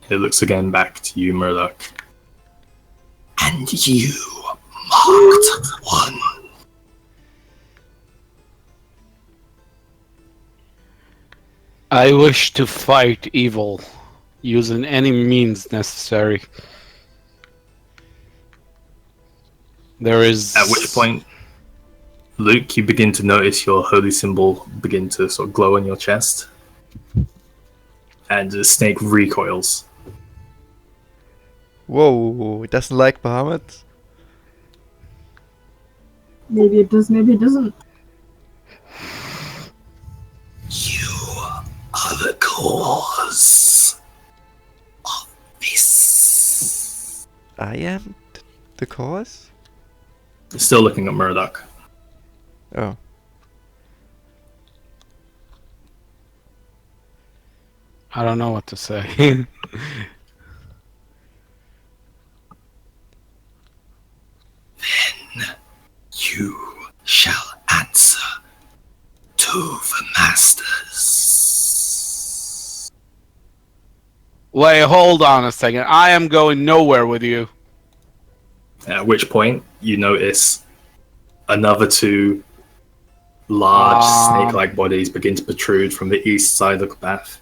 It looks again back to you, Murdoch. And you, marked one. I wish to fight evil, using any means necessary. There is... At which point, Luke, you begin to notice your holy symbol begin to sort of glow on your chest. And the snake recoils. Whoa, it doesn't like Bahamut? Maybe it does, maybe it doesn't. You are the cause of this. I am the cause? Still looking at Murdoch. Oh. I don't know what to say. Then you shall answer to the masters. Wait, hold on a second. I am going nowhere with you. At which point, you notice another two large snake-like bodies begin to protrude from the east side of the path.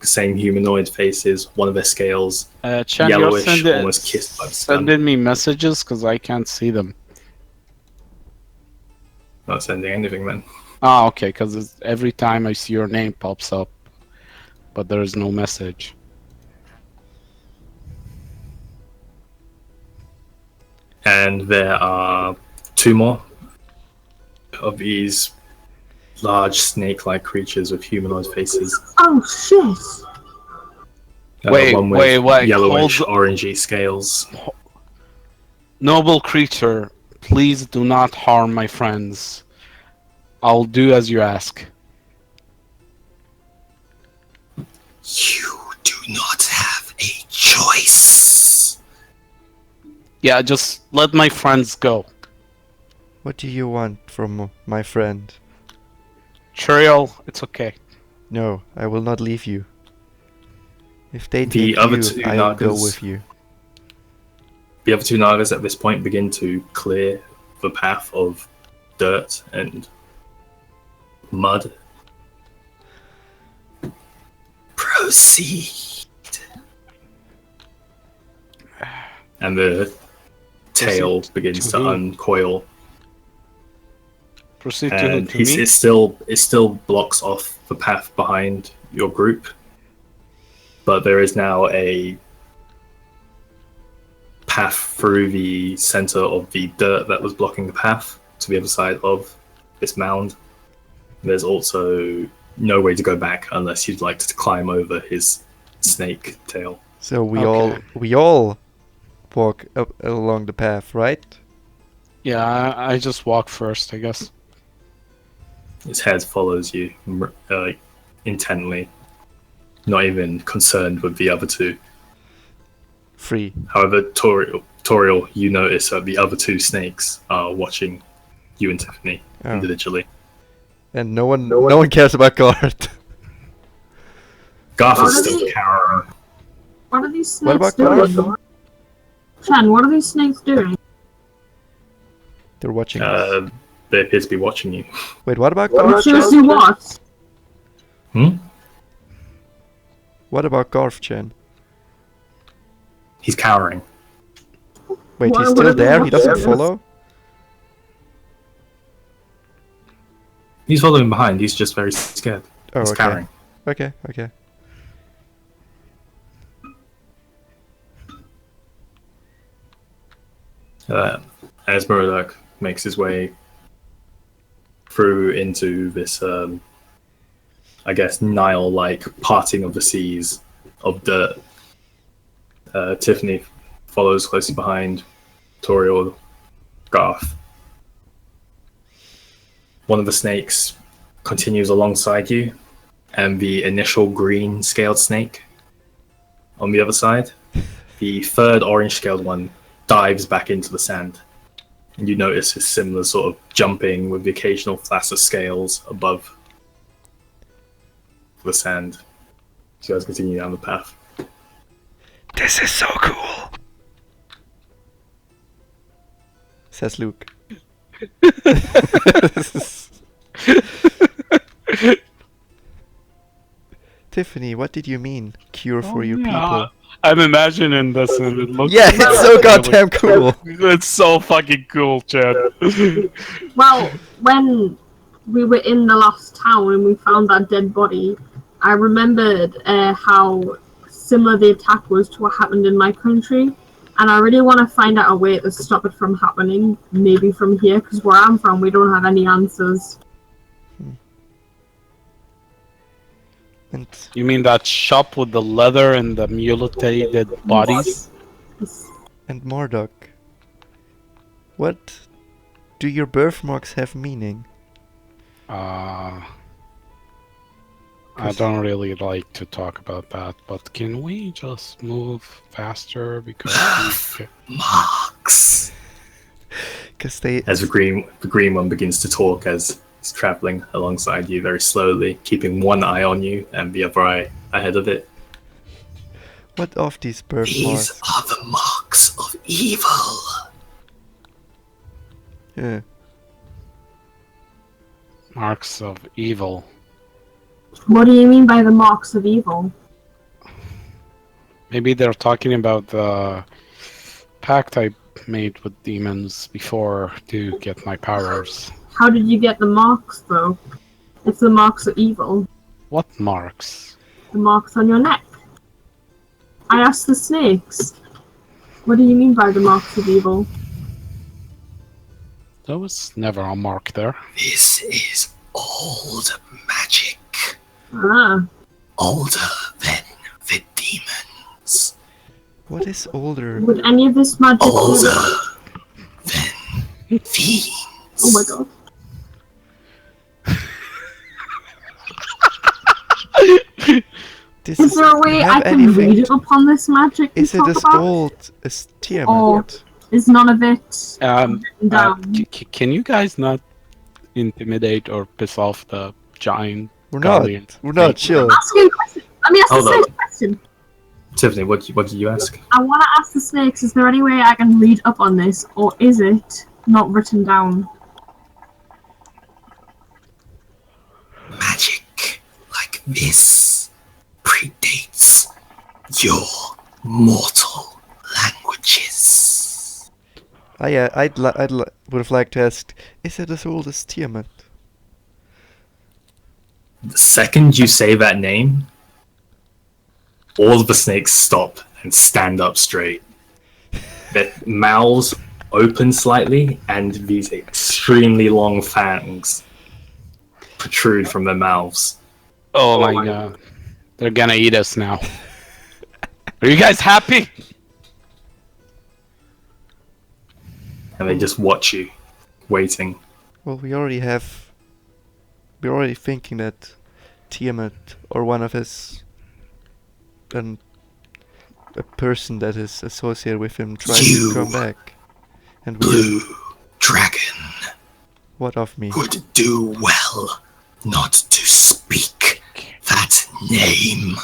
Same humanoid faces, one of their scales, Chan, yellowish, almost kissed by the sun. sending me messages because I can't see them. Not sending anything then. Oh, okay, because every time I see your name pops up, but there is no message. And there are two more of these large snake-like creatures with humanoid faces. Oh shit! Wait, one with wait, yellowish, hold- orangey scales. Noble creature, please do not harm my friends. I'll do as you ask. You do not have a choice. Yeah, just let my friends go. What do you want from my friend? Churiel, it's okay. No, I will not leave you. If they The take other you, two I will go Nagas- with you. The other two Nagas at this point begin to clear the path of dirt and mud. Proceed. And the tail Proceed begins to to who? uncoil. Proceed And to me. it still blocks off the path behind your group, but there is now a path through the center of the dirt that was blocking the path to the other side of this mound. There's also no way to go back unless you'd like to climb over his snake tail. So we Okay. all walk up along the path, right? Yeah, I just walk first, I guess. His head follows you intently, not even concerned with the other two. Free. However, Toriel, you notice that the other two snakes are watching you and Tiffany Oh. individually. And no one cares about Guard. Garth is What are still they- cowering. What are these What snakes about doing? Chan, what are these snakes doing? They're watching us. They appear to be watching you. Wait, what about What Garth? shows you what? What about Garth, Chen? He's cowering. Wait, Why he's would still I be there? He doesn't watching? follow? He's following behind. He's just very scared. Oh, He's okay. cowering. Okay. As Murdoch makes his way through into this, I guess, Nile-like parting of the seas of dirt, Tiffany follows closely behind Toriel, Garth. One of the snakes continues alongside you, and the initial green scaled snake on the other side, the third orange scaled one dives back into the sand. And you notice a similar sort of jumping with the occasional flash of scales above the sand. So you guys continue down the path. This is so cool, says Luke. Tiffany, what did you mean? Cure for your people? I'm imagining this and it looks Yeah, it's so goddamn cool. It's so fucking cool, Chad. Well, when we were in the lost town and we found that dead body, I remembered how similar the attack was to what happened in my country. And I really want to find out a way to stop it from happening, maybe from here, because where I'm from, we don't have any answers. And You mean that shop with the leather and the mutilated bodies? and Mordok, what do your birthmarks have meaning? I don't really like to talk about that, but can we just move faster because Marks. Because they As the green one begins to talk as it's traveling alongside you very slowly, keeping one eye on you and the other eye ahead of it. what of these These birthmarks? are the marks of evil. Yeah. marks of evil? What do you mean by the marks of evil? Maybe they're talking about the pact I made with demons before to get my powers. How did you get the marks, though? It's the marks of evil. What marks? The marks on your neck. I asked the snakes. What do you mean by the marks of evil? There was never a mark there. This is old magic. Ah, Older than the demons. What is older? would any of this magic be... Older than fiends. Oh my god. This Is there a way I have can anything read up on this magic you Is it talk as about? old as Tiamat? Is none of it Um, written down? Can you guys not intimidate or piss off the giant We're guardian? not. We're not. snake? Chill. Ask you a question. Let me ask Hold the on. snakes a question. Tiffany, what did you ask? I want to ask the snakes, is there any way I can read up on this, or is it not written down? Magic like this predates your mortal languages. Yeah, would have liked to ask, is it as old as Tiamat? The second you say that name, all of the snakes stop and stand up straight. Their mouths open slightly, and these extremely long fangs protrude from their mouths. Oh my god. They're gonna eat us now. Are you guys happy? And they just watch you, waiting. Well, we're already thinking that Tiamat or one of his, a person that is associated with him tries You to come back. And Blue Dragon what of me? would do well not to speak that name.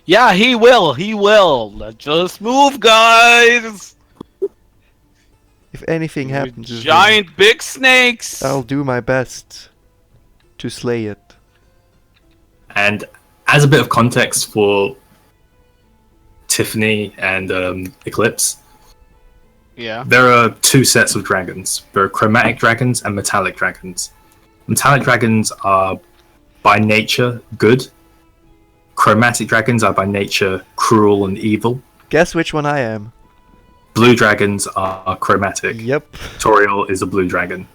Yeah, he will. He will. Let's just move, guys. If anything You happens, to him, giant big snakes. I'll do my best to slay it. And as a bit of context for Tiffany and Eclipse, Yeah. there are two sets of dragons. There are chromatic dragons and metallic dragons. Metallic dragons are by nature good. Chromatic dragons are by nature cruel and evil. Guess which one I am? Blue dragons are chromatic. Yep. Toriel is a blue dragon.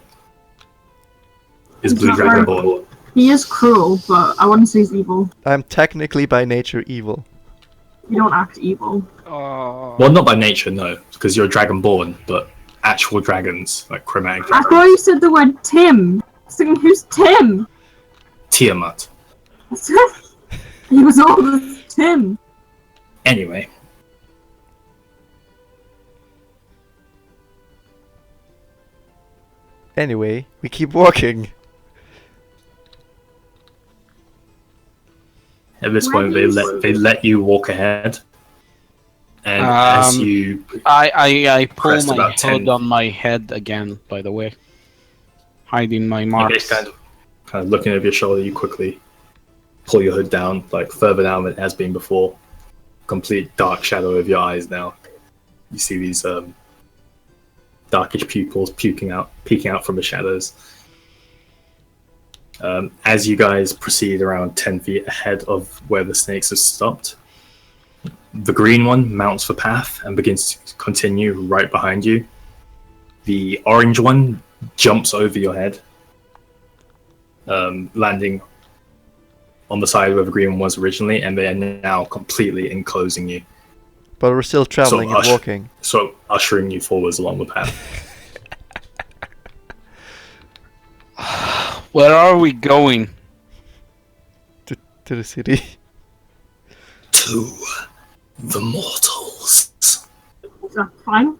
Is It's blue not dragon very- born? He is cruel, but I wouldn't say he's evil. I'm technically by nature evil. You don't act evil. Well, not by nature, no, because you're a dragonborn, but actual dragons, like chromatic I dragons. thought you said the word Tim. I was thinking, who's Tim? Tiamat. He was old as Tim. Anyway, Anyway, we keep walking. at this Why point, do you they let you walk ahead, And as you I pull pressed my about hood 10 on my head again, by the way. Hiding my marks. kind of looking over your shoulder, you quickly pull your hood down, like further down than it has been before. Complete dark shadow over your eyes now. You see these darkish pupils peeking out from the shadows. As you guys proceed around 10 feet ahead of where the snakes have stopped, the green one mounts the path and begins to continue right behind you. The orange one jumps over your head, landing on the side where the green one was originally, and they are now completely enclosing you. But we're still traveling and walking. So ushering you forwards along the path. Where are we going? To the city. To the mortals. That's fine.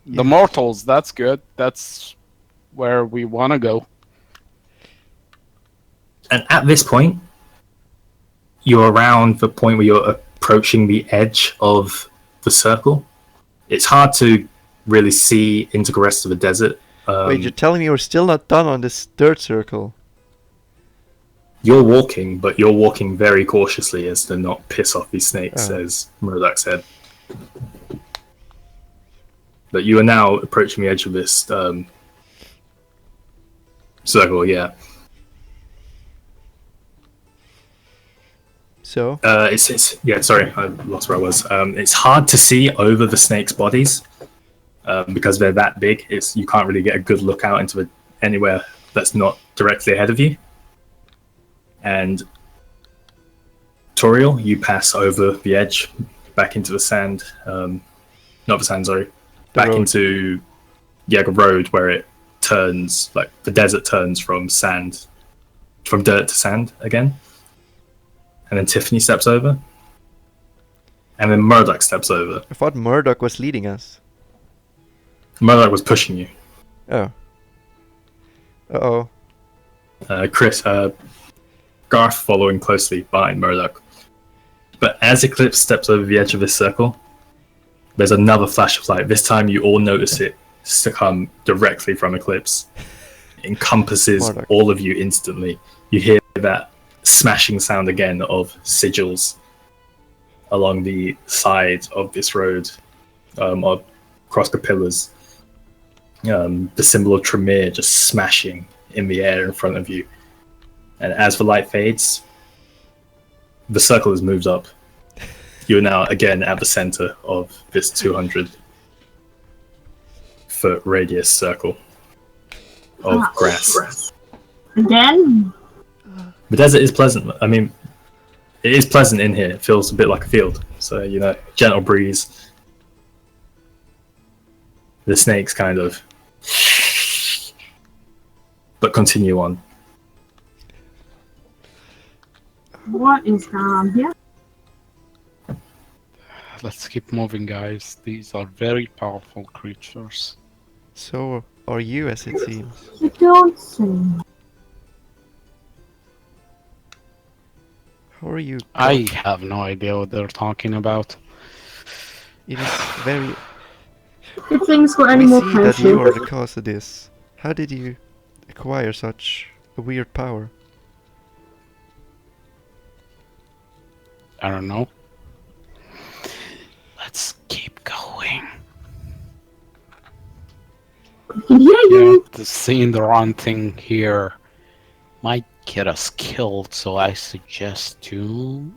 The mortals, that's good. That's where we want to go. And at this point, you're around the point where you're approaching the edge of the circle. It's hard to really see into the rest of the desert. Wait, you're telling me we're still not done on this third circle? You're walking, but you're walking very cautiously as to not piss off these snakes, as Murdoch said. But you are now approaching the edge of this circle, yeah. So? Sorry, I lost where I was. It's hard to see over the snakes' bodies because they're that big. You can't really get a good look out into anywhere that's not directly ahead of you. And Toriel, you pass over the edge, back into the sand. Not the sand, sorry. Back into the road where it turns, like the desert turns from dirt to sand again. And then Tiffany steps over. And then Murdoch steps over. I thought Murdoch was leading us. Murdoch was pushing you. Oh. Uh-oh. Garth following closely behind Murdoch. But as Eclipse steps over the edge of this circle, there's another flash of light. This time you all notice it to come directly from Eclipse. It encompasses Murdoch. all of you instantly. You hear that smashing sound again of sigils along the side of this road, across the pillars. The symbol of Trymira just smashing in the air in front of you. And as the light fades, the circle has moved up. You're now again at the center of this 200-foot radius circle of grass. Again? The desert is pleasant. I mean, it is pleasant in here. It feels a bit like a field. So, gentle breeze. The snakes kind of... but continue on. What is going on here? Let's keep moving, guys. These are very powerful creatures. So are you, as it seems. You don't say. How are you? I have no idea what they're talking about. It is very... If things got any We more see that you are precious. the cause of this. How did you acquire such a weird power? I don't know. Let's keep going. I can hear you. The seeing the wrong thing here might get us killed, so I suggest to...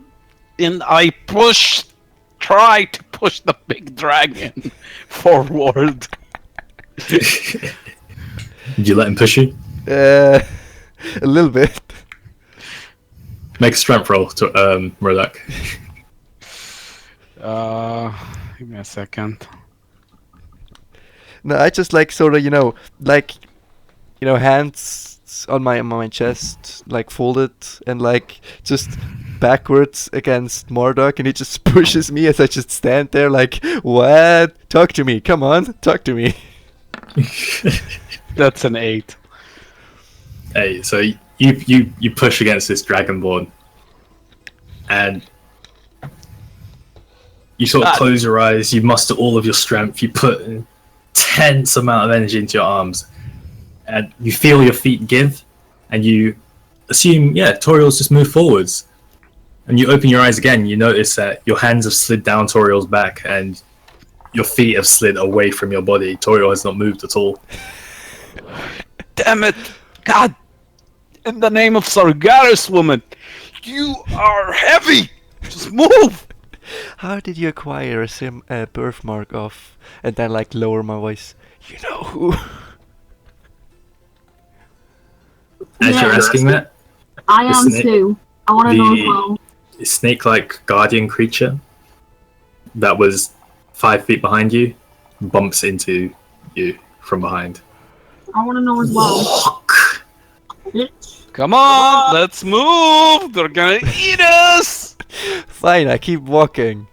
And I try to push the big dragon forward. Did you let him push you? A little bit. Make a strength roll to Murdoch. Give me a second. No, I just sort of, hands on my chest, folded and just backwards against Murdoch, and he just pushes me as I just stand there what? Talk to me, come on, talk to me. That's an 8. Hey, so you push against this dragonborn, and You sort of close your eyes, you muster all of your strength, you put an intense amount of energy into your arms, and you feel your feet give, and you assume, Toriel's just moved forwards. And you open your eyes again, you notice that your hands have slid down Toriel's back, and your feet have slid away from your body. Toriel has not moved at all. Damn it! God! In the name of Sargeras, woman! You are heavy! Just move! How did you acquire a birthmark of, and then like lower my voice? You know who? As you're asking that, I am too. I want to know as well. The snake-like guardian creature that was 5 feet behind you bumps into you from behind. I want to know as well. Come on, let's move! They're gonna eat us! Fine, I keep walking.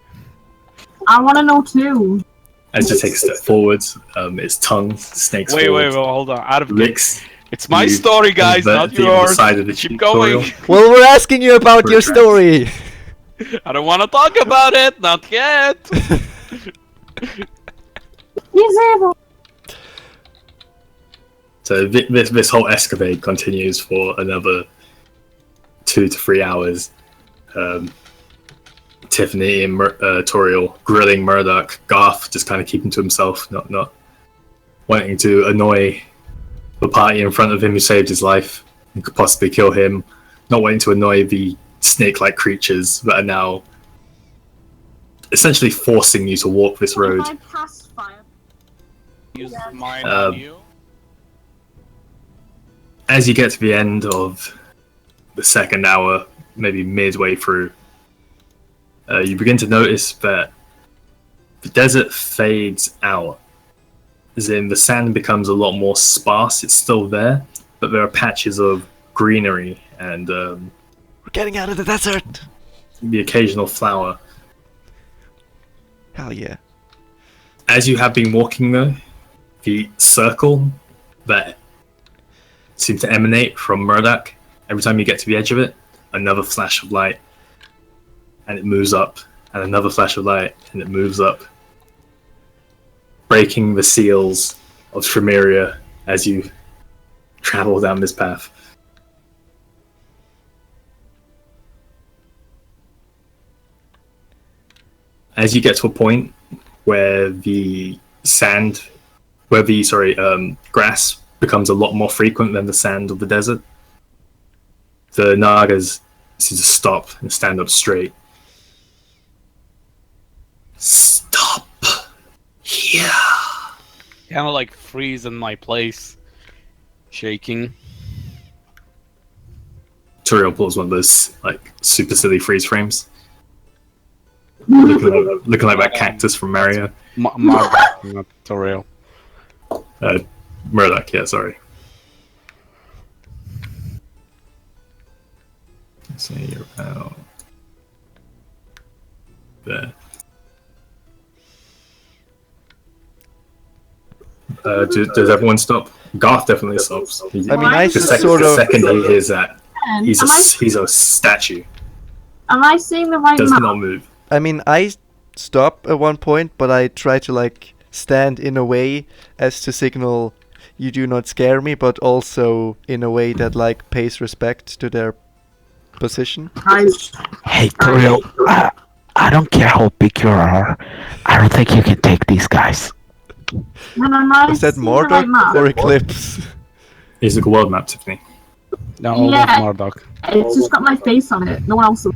I want to know too. As you take a step forwards, its tongue snakes Wait, forward, hold on. Out of licks. It's my You story, guys, invert not the yours. side of the Keep cheek, going. Toriel. Well, we're asking you about your Retract. story. I don't want to talk about it. Not yet. He's able. So this whole escapade continues for another 2 to 3 hours. Tiffany and Toriel grilling Murdoch. Garth just kind of keeping to himself, not wanting to annoy the party in front of him who saved his life and could possibly kill him. Not wanting to annoy the snake-like creatures that are now essentially forcing you to walk this road. If I cast fire. Use mine on you. As you get to the end of the second hour, maybe midway through, you begin to notice that the desert fades out. As in, the sand becomes a lot more sparse. It's still there, but there are patches of greenery and We're getting out of the desert. the occasional flower. Hell yeah. As you have been walking, though, the circle that seems to emanate from Murdoch, every time you get to the edge of it, another flash of light, and it moves up, and another flash of light, and it moves up, breaking the seals of Trymira as you travel down this path. As you get to a point where the grass becomes a lot more frequent than the sand of the desert, the Nagas seem to stop and stand up straight. Stop here. Kind of like freeze in my place, shaking. Toriel pulls one of those like super silly freeze frames, looking like that cactus from Mario. Murdoch, not Toriel. Murdoch, yeah, sorry. So you're about there. Does everyone stop? Garth definitely stops. I mean, I the sort of. second he hears that, he's Am he's a statue. am I seeing the right Does map? not move. I mean, I stop at one point, but I try to like stand in a way as to signal you do not scare me, but also in a way that like pays respect to their position. Hey, Toriel, I don't care how big you are. I don't think you can take these guys. Then am I Is that seeing the right Mordok map? or Eclipse? He's like a world map, Tiffany. No, Yeah. Murdoch. It's just got my face on it. No one else.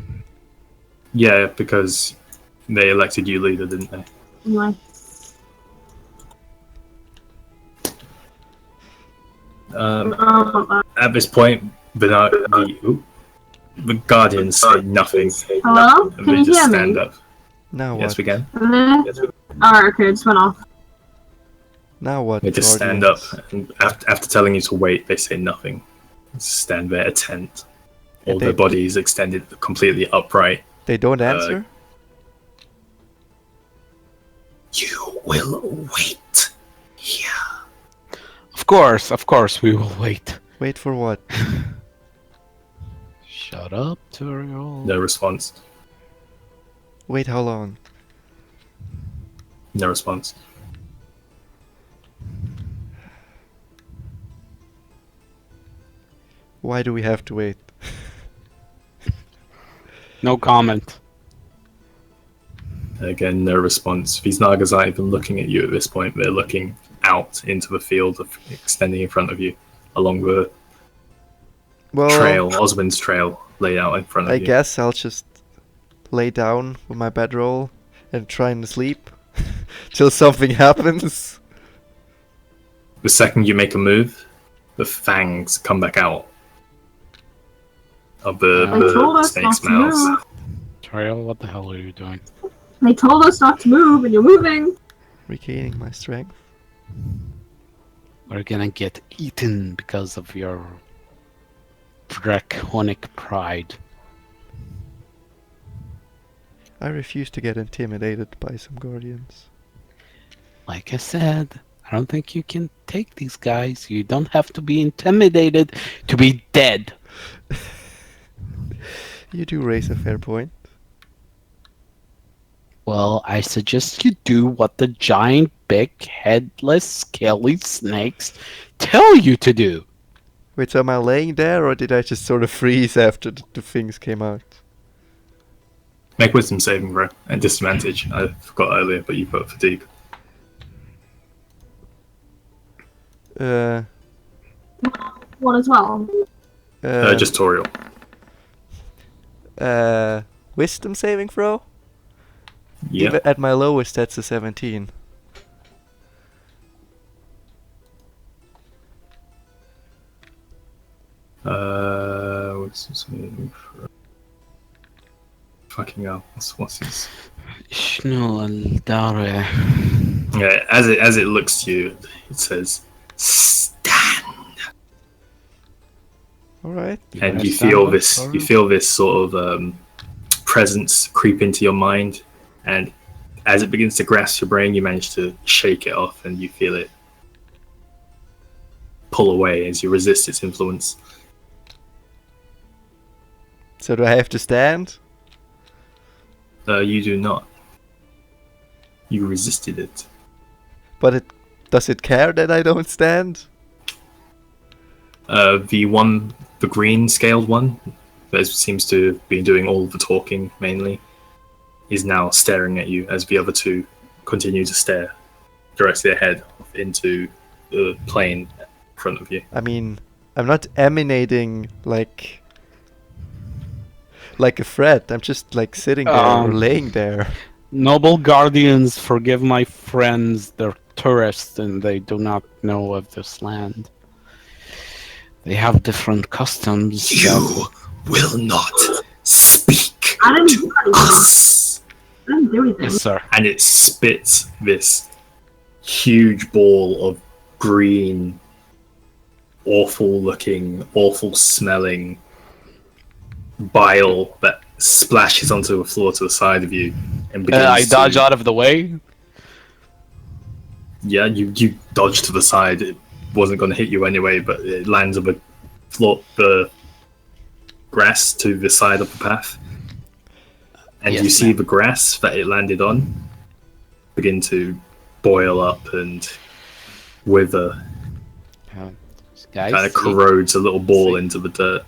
Yeah, because they elected you leader, didn't they? Anyway. At this point, the Guardians say nothing. Hello? And Can they you just hear stand me? up. Now Yes, what? we can. Alright, okay, it just went off. Now what? They just stand up, Guardians? and after telling you to wait, they say nothing. Just stand there, attent. All And their they- bodies extended completely upright. They don't answer? You will wait here. Of course, we will wait. Wait for what? Shut up, Toriel. No response. Wait how long? No response. Why do we have to wait? No comment. Again, no response. These Nagas aren't even looking at you at this point. They're looking out into the field extending in front of you along the trail, Osmond's trail, laid out in front of I you. guess I'll just lay down with my bedroll and try and sleep till something happens. The second you make a move, the fangs come back out of They told the us not snake's to mouth. move. Trail, what the hell are you doing? They told us not to move, and you're moving. Regaining my strength. We're gonna get eaten because of your draconic pride. I refuse to get intimidated by some guardians. Like I said, I don't think you can take these guys. You don't have to be intimidated to be dead. You do raise a fair point. Well, I suggest you do what the giant, big, headless, scaly snakes tell you to do. Wait, so am I laying there or did I just sort of freeze after the things came out? Make wisdom saving throw at disadvantage. I forgot earlier, but you put fatigue. One as well. Just Toriel. Wisdom saving throw? Yeah. Even at my lowest, that's a 17. Wisdom saving throw. Fucking hell. What's his? Shnu al-Dare. Yeah, as it looks to you, it says, "Stand," Alright. and you feel this sort of presence creep into your mind, and as it begins to grasp your brain, you manage to shake it off, and you feel it pull away as you resist its influence. So do I have to stand? You do not. You resisted it. But does it care that I don't stand? The green scaled one, that seems to be doing all the talking mainly, is now staring at you as the other two continue to stare directly ahead into the plane in front of you. I mean, I'm not emanating like a threat. I'm just like sitting there or laying there. Noble guardians, forgive my friends. They're tourists and they do not know of this land. They have different customs. You will not speak I didn't do to anything. us. I didn't do anything. Yes, sir. And it spits this huge ball of green, awful looking, awful smelling bile that splashes onto the floor to the side of you and begins I dodge out of the way. Yeah, you dodge to the side. It wasn't going to hit you anyway, but it lands on the floor, the grass to the side of the path, and Yes, you see ma'am. the grass that it landed on begin to boil up and wither. Guys, Kind of corrodes a little ball into the dirt.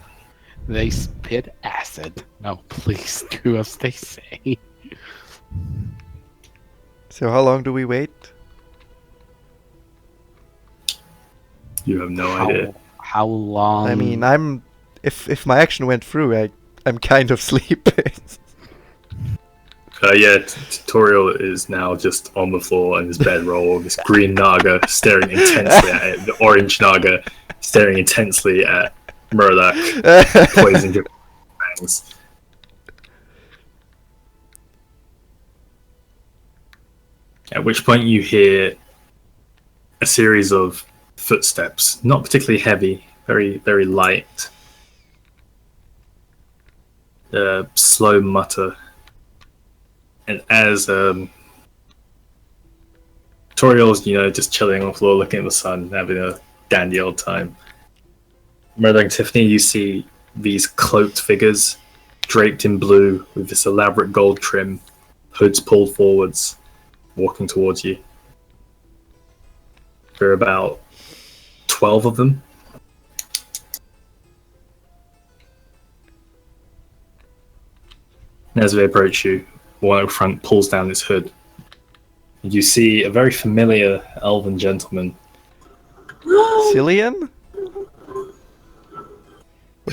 they spit acid. No, please do as they say. So how long do we wait? You have no idea. How long? I mean, if my action went through, I'm kind of sleeping. Yeah, Toriel is now just on the floor in his bedroll. This green Naga staring intensely at it. The orange Naga staring intensely at Murdoch, poising his fangs. At which point you hear a series of footsteps, not particularly heavy, very, very light. Slow mutter. And as Toriel's, just chilling on the floor, looking at the sun, having a dandy old time. Murdoch and Tiffany, you see these cloaked figures draped in blue with this elaborate gold trim, hoods pulled forwards, walking towards you. There are about 12 of them. And as they approach you, one up front pulls down his hood. And you see a very familiar elven gentleman Cillian?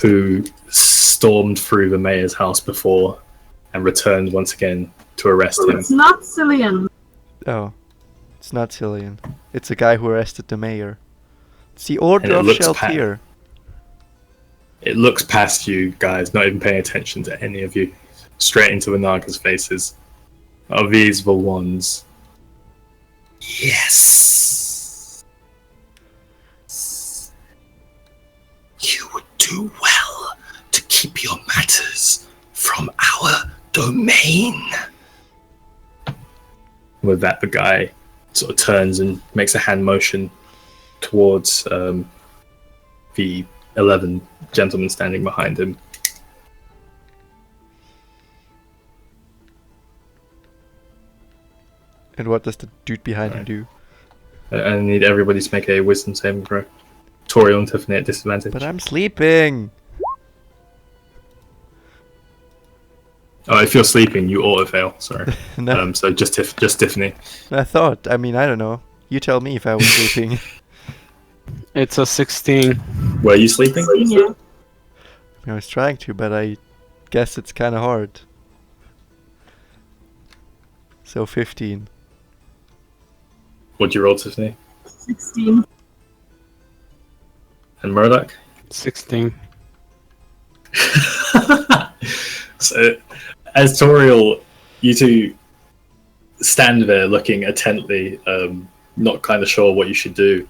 who stormed through the mayor's house before and returned once again to arrest him. It's not Cillian. Oh. It's not Cillian. It's a guy who arrested the mayor. It's the Order And it of looks Sheltier. It looks past you guys, not even paying attention to any of you, straight into the Naga's faces. Are these the ones? Yes. You would do well to keep your matters from our domain. With that, the guy sort of turns and makes a hand motion towards the 11 gentlemen standing behind him. And what does the dude behind him do? I need everybody to make a wisdom saving throw. Toriel and Tiffany at disadvantage. But I'm sleeping! Oh, if you're sleeping, you auto fail. Sorry. No, So just Tiffany. I thought. I mean, I don't know. You tell me if I was sleeping. It's a 16. Were you sleeping? Yeah. I was trying to, but I guess it's kind of hard. So 15. What'd you roll, Tiffany? 16. And Murdoch? 16. So, as Toriel, you two stand there looking intently, not kind of sure what you should do.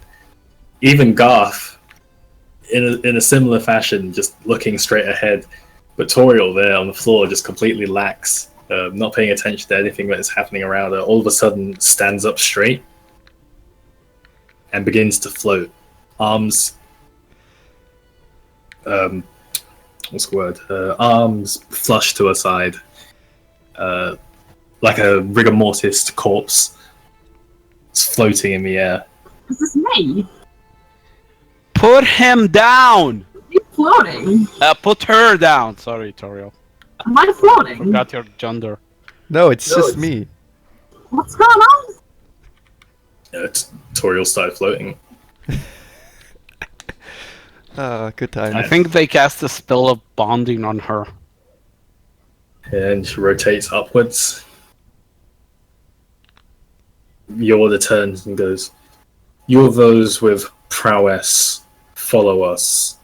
Even Garth, in a similar fashion, just looking straight ahead. But Toriel there on the floor just completely lax, not paying attention to anything that is happening around her. All of a sudden stands up straight and begins to float. Arms... what's the word? Arms flush to her side, like a rigor mortis corpse. It's floating in the air. Is this me? Put him down! Are you floating? Put her down! Sorry, Toriel. Am I floating? Forgot your gender. No, it's just me. What's going on? Toriel started floating. Good time. I think they cast a spell of bonding on her. And she rotates upwards. Yorda turns and goes, "You're those with prowess. Follow us."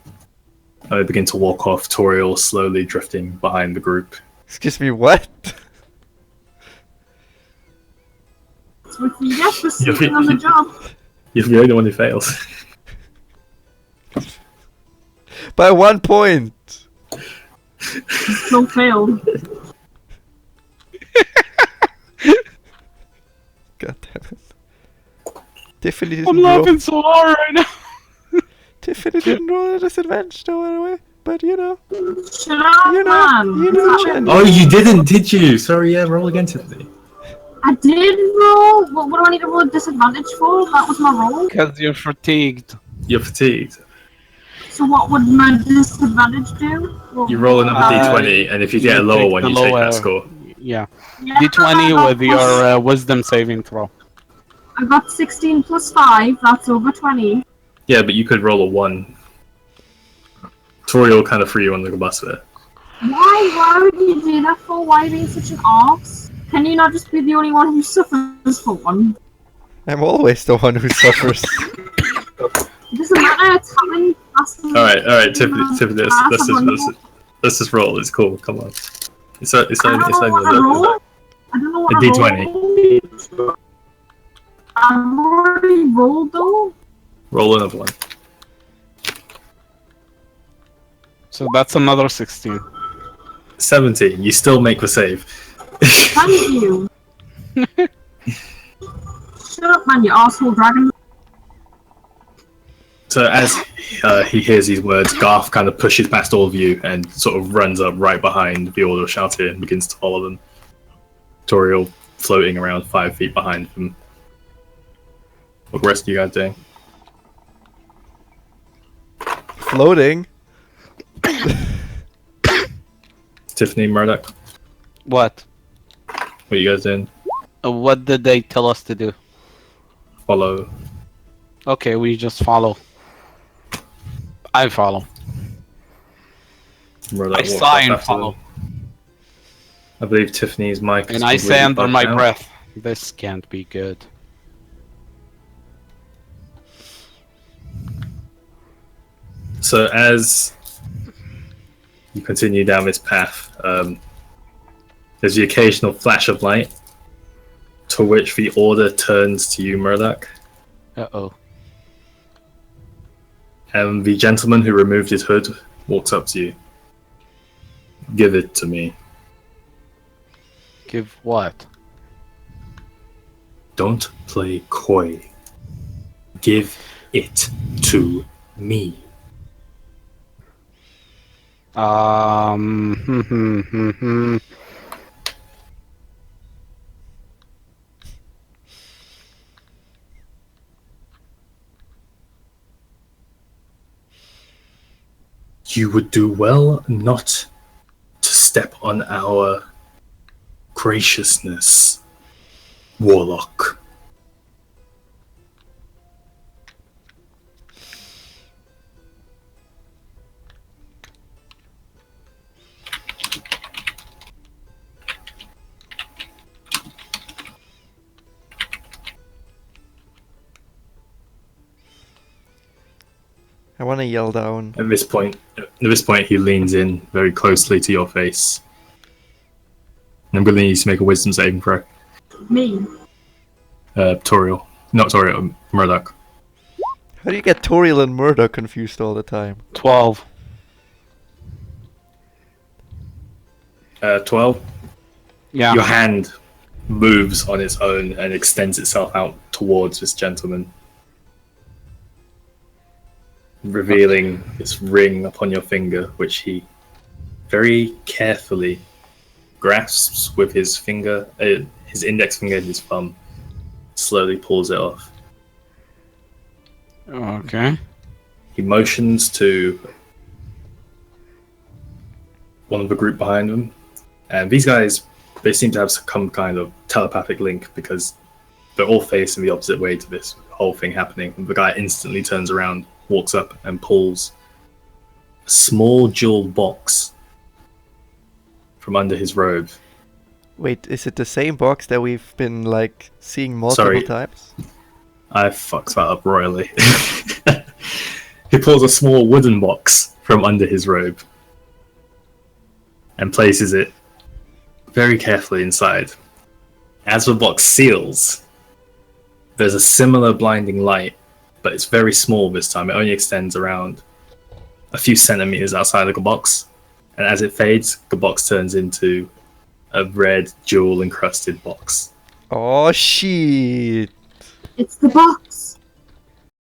I begin to walk off, Toriel slowly drifting behind the group. Excuse me, what? It's with you guys for sleeping on the job. You're the only one who fails. By 1 point! Still failed. God damn it. Tiffany I'm didn't roll. laughing so hard right now! Tiffany didn't roll a disadvantage though, anyway. But you know. Shut up, You know, man. you know, Stop it. Jen. Oh, you didn't, did you? Sorry, yeah, roll again, Tiffany. I did roll. What do I need to roll a disadvantage for? That was my roll. Because you're fatigued. You're fatigued. So what would my disadvantage do? What You roll another Uh, d20, and if you get a you lower take one, the you take lower- that score. Yeah. Yeah, D20 with your wisdom saving throw. I got 16 plus 5. That's over 20. Yeah, but you could roll a 1. Toriel kind of threw you under the bus there. Why would you do that for? Why are you being such an arse? Can you not just be the only one who suffers for one? I'm always the one who suffers. It doesn't matter, it's happening. Alright, Tiffany, let's just roll. It's cool. Come on. It's only I don't know what a I D20. rolled. I've already rolled though. Roll another one. So that's another 16. 17. You still make the save. Thank you. Shut up, man, you arsehole dragon. So as he hears these words, Garth kind of pushes past all of you and sort of runs up right behind the Order of Shouting and begins to follow them. Toriel floating around 5 feet behind them. What the rest of you guys doing? Floating. Tiffany, Murdoch, What? what are you guys doing? What did they tell us to do? Follow. Okay, we just follow. I follow. Murdoch I walks sigh up and after follow. them. I believe Tiffany's mic is And I say completely under bugged my out. breath, this can't be good. So as you continue down this path, there's the occasional flash of light, to which the order turns to you, Murdoch. Uh-oh. And the gentleman who removed his hood walks up to you. Give it to me. Give what? Don't play coy. Give it to me. Hmm. You would do well not to step on our graciousness, Warlock. I want to yell down. At this point, he leans in very closely to your face. And I'm going to need you to make a wisdom saving throw. Me. Toriel. Not Toriel, Murdoch. How do you get Toriel and Murdoch confused all the time? 12. 12. Yeah. Your hand moves on its own and extends itself out towards this gentleman, revealing this ring upon your finger, which he very carefully grasps with his finger, his index finger and his thumb, slowly pulls it off. Okay. He motions to one of the group behind him, and these guys, they seem to have some kind of telepathic link because they're all facing the opposite way to this whole thing happening. And the guy instantly turns around, walks up, and pulls a small jeweled box from under his robe. Wait, is it the same box that we've been like seeing multiple Sorry. times? I fucked that up royally. He pulls a small wooden box from under his robe and places it very carefully inside. As the box seals, there's a similar blinding light, but it's very small this time. It only extends around a few centimeters outside of the box. And as it fades, the box turns into a red jewel encrusted box. Oh shit! It's the box.